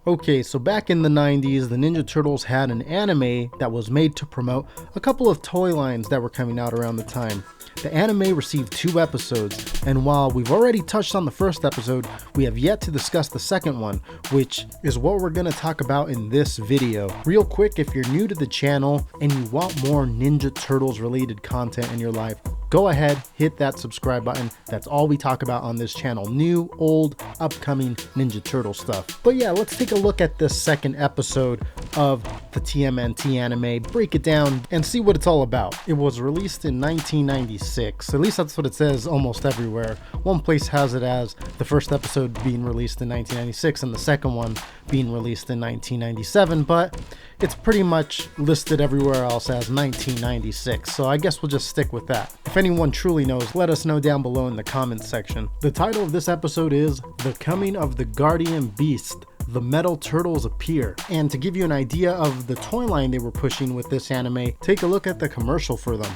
Okay, so back in the 90s, the Ninja Turtles had an anime that was made to promote a couple of toy lines that were coming out around the time. The anime received 2 episodes, and while we've already touched on the first episode, we have yet to discuss the second one, which is what we're going to talk about in this video. Real quick, if you're new to the channel and you want more Ninja Turtles related content in your life, go ahead, hit that subscribe button. That's all we talk about on this channel. New, old, upcoming Ninja Turtle stuff. But yeah, let's take a look at this second episode of the TMNT anime, break it down, and see what it's all about. It was released in 1996. At least that's what it says almost everywhere. One place has it as the first episode being released in 1996 and the second one being released in 1997, but it's pretty much listed everywhere else as 1996, so I guess we'll just stick with that. If anyone truly knows, let us know down below in the comments section. The title of this episode is The Coming of the Guardian Beast. The Metal Turtles Appear. And to give you an idea of the toy line they were pushing with this anime, take a look at the commercial for them.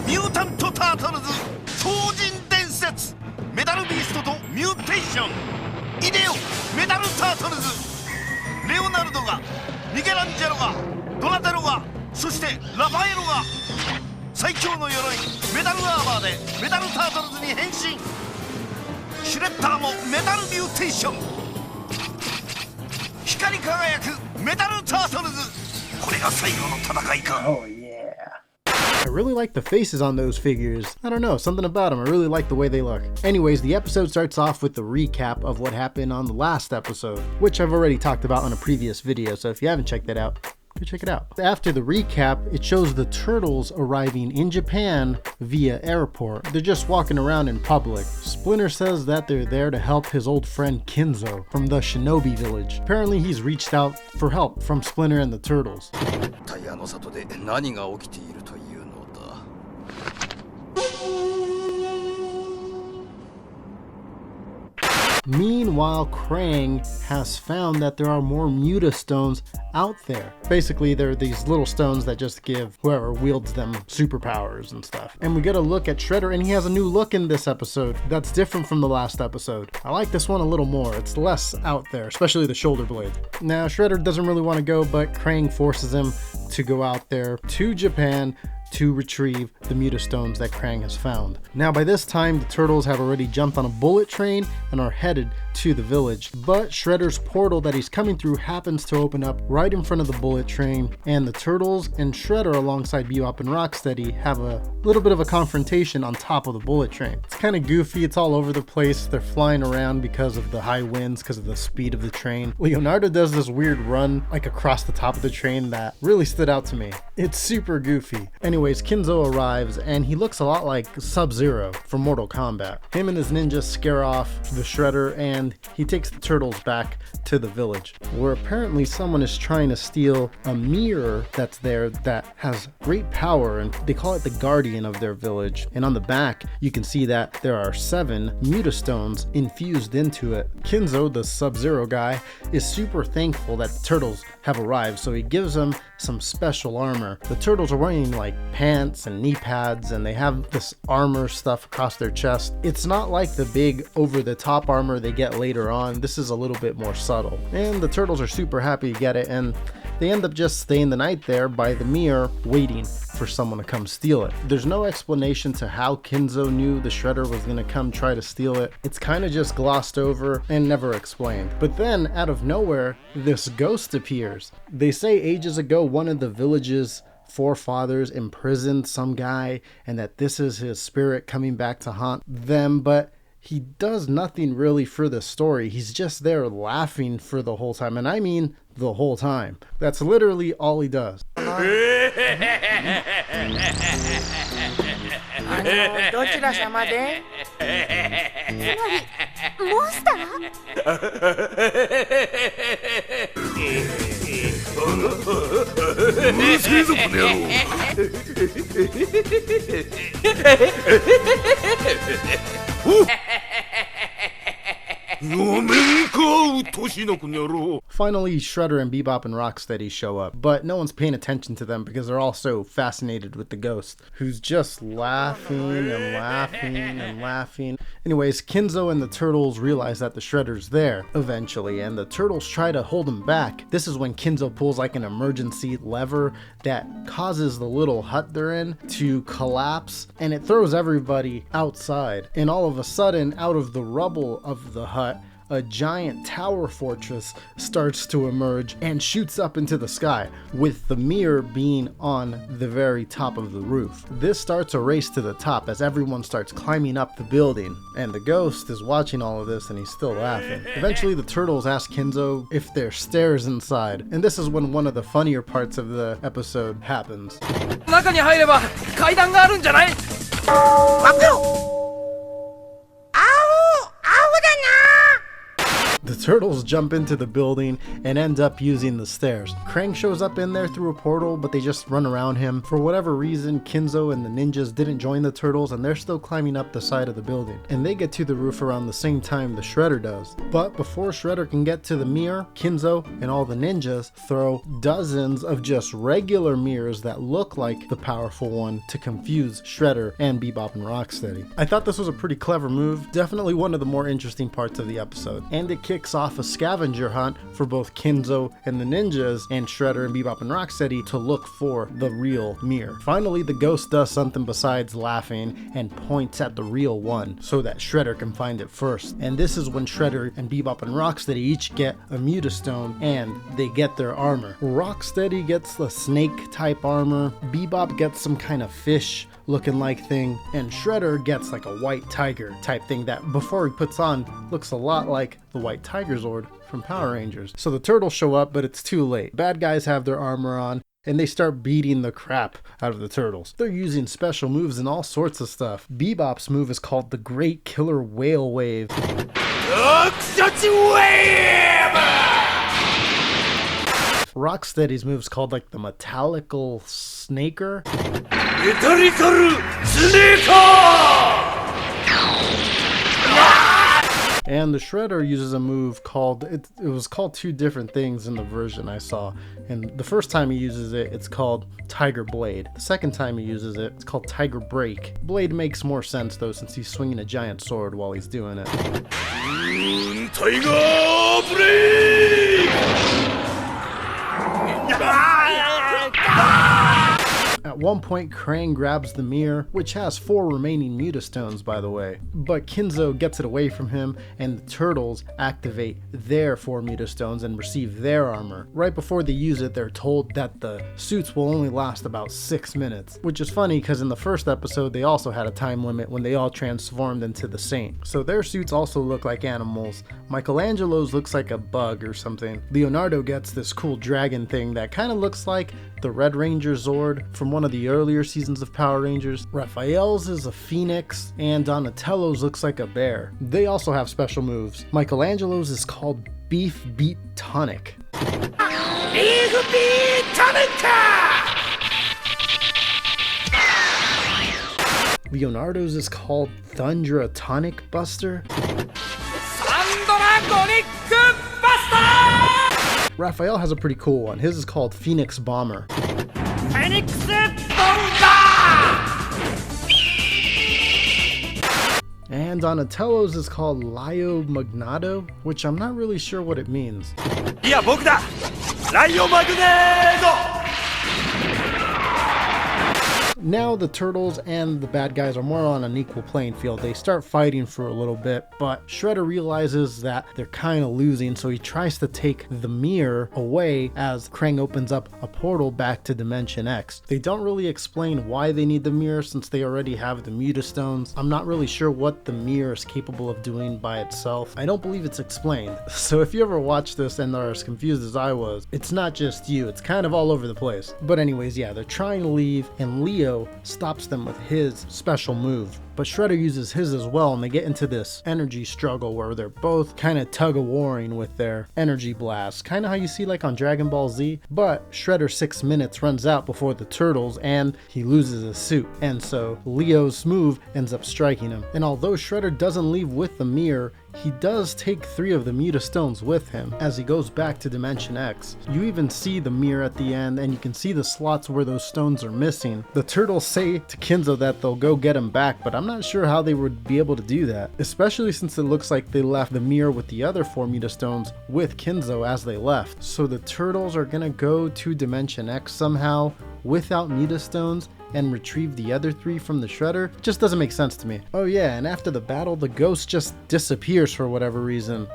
Mutant Turtles 超人伝説メダルビーストとミューテーションイデオメダルタートルズレオナルドがミケランジェロがドナテロがそしてラファエロが最強の鎧メダルアーマーでメダルタートルズに変身シュレッダーもメダルミューテーション光り輝くメダルタートルズこれが最後の戦いか Oh yeah. I really like the faces on those figures. I don't know, something about them. I really like the way they look. Anyways, the episode starts off with the recap of what happened on the last episode, which I've already talked about on a previous video, so if you haven't checked that out, go check it out. After the recap, it shows the Turtles arriving in Japan via airport. They're just walking around in public. Splinter says that they're there to help his old friend Kinzo from the Shinobi village. Apparently he's reached out for help from Splinter and the Turtles. Meanwhile, Krang has found that there are more Mutastones out there. Basically, they're these little stones that just give whoever wields them superpowers and stuff. And we get a look at Shredder, and he has a new look in this episode that's different from the last episode. I like this one a little more. It's less out there, especially the shoulder blade. Now, Shredder doesn't really want to go, but Krang forces him to go out there to Japan to retrieve the Mutastones that Krang has found. Now by this time, the Turtles have already jumped on a bullet train and are headed to the village. But Shredder's portal that he's coming through happens to open up right in front of the bullet train, and the Turtles and Shredder alongside Bebop and Rocksteady have a little bit of a confrontation on top of the bullet train. It's kind of goofy, it's all over the place. They're flying around because of the high winds, because of the speed of the train. Leonardo does this weird run like across the top of the train that really stood out to me. It's super goofy. Anyways, Kinzo arrives and he looks a lot like Sub-Zero from Mortal Kombat. Him and his ninjas scare off the Shredder and he takes the Turtles back to the village, where apparently someone is trying to steal a mirror that's there that has great power, and they call it the guardian of their village. And on the back, you can see that there are 7 Mutastones infused into it. Kinzo, the Sub-Zero guy, is super thankful that the Turtles have arrived, so he gives them some special armor. The Turtles are wearing like pants and knee pads, and they have this armor stuff across their chest. It's not like the big over-the-top armor they get later on. This is a little bit more subtle. And the Turtles are super happy to get it, and they end up just staying the night there by the mirror, waiting for someone to come steal it. There's no explanation to how Kinzo knew the Shredder was gonna come try to steal it. It's kind of just glossed over and never explained. But then, out of nowhere, this ghost appears. They say ages ago one of the village's forefathers imprisoned some guy, and that this is his spirit coming back to haunt them, but he does nothing really for the story. He's just there laughing for the whole time, and I mean the whole time. That's literally all he does. どちら様で？つまりモンスター？うるせえぞこの野郎。ごめんこ Finally, Shredder and Bebop and Rocksteady show up, but no one's paying attention to them because they're all so fascinated with the ghost, who's just laughing and laughing and laughing. Anyways, Kinzo and the turtles realize that the Shredder's there eventually, and the turtles try to hold him back. This is when Kinzo pulls like an emergency lever that causes the little hut they're in to collapse, and it throws everybody outside. And all of a sudden, out of the rubble of the hut, a giant tower fortress starts to emerge and shoots up into the sky, with the mirror being on the very top of the roof. This starts a race to the top as everyone starts climbing up the building, and the ghost is watching all of this and he's still laughing. Eventually the turtles ask Kinzo if there's stairs inside, and this is when one of the funnier parts of the episode happens. 中に入れば階段があるんじゃない？待ってろ！ The turtles jump into the building and end up using the stairs. Krang shows up in there through a portal, but they just run around him. For whatever reason, Kinzo and the ninjas didn't join the turtles, and they're still climbing up the side of the building. And they get to the roof around the same time the Shredder does. But before Shredder can get to the mirror, Kinzo and all the ninjas throw dozens of just regular mirrors that look like the powerful one to confuse Shredder and Bebop and Rocksteady. I thought this was a pretty clever move, definitely one of the more interesting parts of the episode, and it kicks off a scavenger hunt for both Kinzo and the ninjas and Shredder and Bebop and Rocksteady to look for the real mirror. Finally, the ghost does something besides laughing and points at the real one so that Shredder can find it first. And this is when Shredder and Bebop and Rocksteady each get a Mutastone and they get their armor. Rocksteady gets the snake type armor, Bebop gets some kind of fish looking like thing, and Shredder gets like a white tiger type thing that before he puts on looks a lot like the white tiger Zord from Power Rangers. So the turtles show up, but it's too late. Bad guys have their armor on and they start beating the crap out of the turtles. They're using special moves and all sorts of stuff. Bebop's move is called the Great Killer Whale Wave. Rocksteady's move is called like the Metallical Snaker. And the Shredder uses a move called, it was called two different things in the version I saw. And the first time he uses it, it's called Tiger Blade. The second time he uses it, it's called Tiger Break. Blade makes more sense though, since he's swinging a giant sword while he's doing it. Tiger Break! At one point, Krang grabs the mirror, which has 4 remaining Mutastones, by the way. But Kinzo gets it away from him, and the turtles activate their 4 Mutastones and receive their armor. Right before they use it, they're told that the suits will only last about 6 minutes, which is funny because in the first episode, they also had a time limit when they all transformed into the Saint. So their suits also look like animals. Michelangelo's looks like a bug or something. Leonardo gets this cool dragon thing that kind of looks like the Red Ranger Zord from one of the earlier seasons of Power Rangers. Raphael's is a phoenix, and Donatello's looks like a bear. They also have special moves. Michelangelo's is called Beef Beat Tonic. Beef Beat Tonic! Leonardo's is called Thundra Tonic Buster. Sandra Buster! Raphael has a pretty cool one. His is called Phoenix Bomber. Phoenix Bomber! And Donatello's is called Laio Magneto, which I'm not really sure what it means. いや僕だライオマグネート Now the turtles and the bad guys are more on an equal playing field. They start fighting for a little bit, but Shredder realizes that they're kind of losing, so he tries to take the mirror away as Krang opens up a portal back to Dimension X. They don't really explain why they need the mirror since they already have the Mutastones. I'm not really sure what the mirror is capable of doing by itself. I don't believe it's explained. So if you ever watch this and are as confused as I was, it's not just you, it's kind of all over the place. But anyways, yeah, they're trying to leave, and Leo stops them with his special move. but Shredder uses his as well, and they get into this energy struggle where they're both kind of tug-of-warring with their energy blasts, kind of how you see like on Dragon Ball Z. But Shredder's 6 minutes runs out before the Turtles, and he loses his suit, and so Leo's move ends up striking him. And although Shredder doesn't leave with the mirror, he does take 3 of the Mutastones with him as he goes back to Dimension X. You even see the mirror at the end, and you can see the slots where those stones are missing. The Turtles say to Kinzo that they'll go get him back, but I'm not sure how they would be able to do that, especially since it looks like they left the mirror with the other 4 Mutastones with Kinzo as they left. So the Turtles are gonna go to Dimension X somehow without Mutastones and retrieve the other 3 from the Shredder. Just doesn't make sense to me. Oh yeah, and after the battle, the ghost just disappears for whatever reason.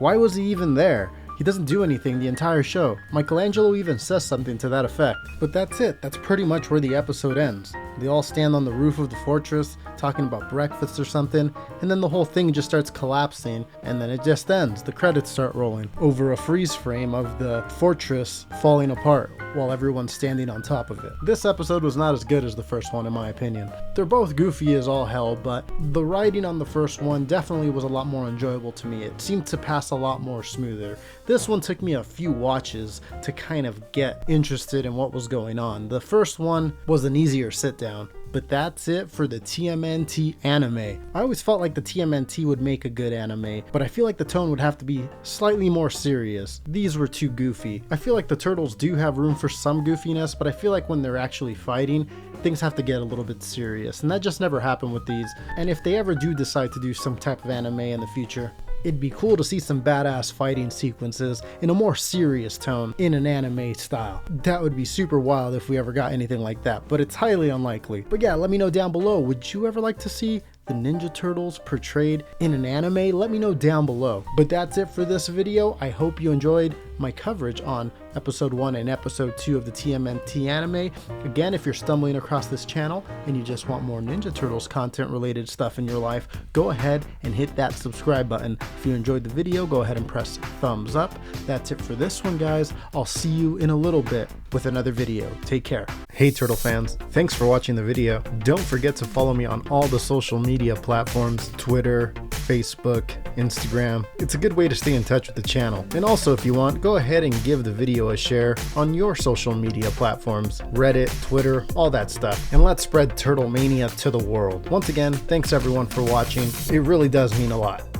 Why was he even there? He doesn't do anything the entire show. Michelangelo even says something to that effect. But that's it. That's pretty much where the episode ends. They all stand on the roof of the fortress talking about breakfast or something, and then the whole thing just starts collapsing, and then it just ends. The credits start rolling over a freeze frame of the fortress falling apart while everyone's standing on top of it. This episode was not as good as the first one in my opinion. They're both goofy as all hell, but the writing on the first one definitely was a lot more enjoyable to me. It seemed to pass a lot more smoother. This one took me a few watches to kind of get interested in what was going on. The first one was an easier sit down. But that's it for the TMNT anime. I always felt like the TMNT would make a good anime, but I feel like the tone would have to be slightly more serious. These were too goofy. I feel like the Turtles do have room for some goofiness, but I feel like when they're actually fighting, things have to get a little bit serious, and that just never happened with these. And if they ever do decide to do some type of anime in the future, it'd be cool to see some badass fighting sequences in a more serious tone in an anime style. That would be super wild if we ever got anything like that, but it's highly unlikely. But yeah, let me know down below, would you ever like to see the Ninja Turtles portrayed in an anime? Let me know down below. But that's it for this video. I hope you enjoyed my coverage on episode 1 and episode 2 of the TMNT anime. Again, if you're stumbling across this channel and you just want more Ninja Turtles content related stuff in your life, go ahead and hit that subscribe button. If you enjoyed the video, go ahead and press thumbs up. That's it for this one, guys. I'll see you in a little bit with another video. Take care. Hey Turtle fans, thanks for watching the video. Don't forget to follow me on all the social media platforms, Twitter, Facebook, Instagram. It's a good way to stay in touch with the channel. And also, if you want, go ahead and give the video a share on your social media platforms, Reddit, Twitter, all that stuff. And let's spread Turtle Mania to the world. Once again, thanks everyone for watching. It really does mean a lot.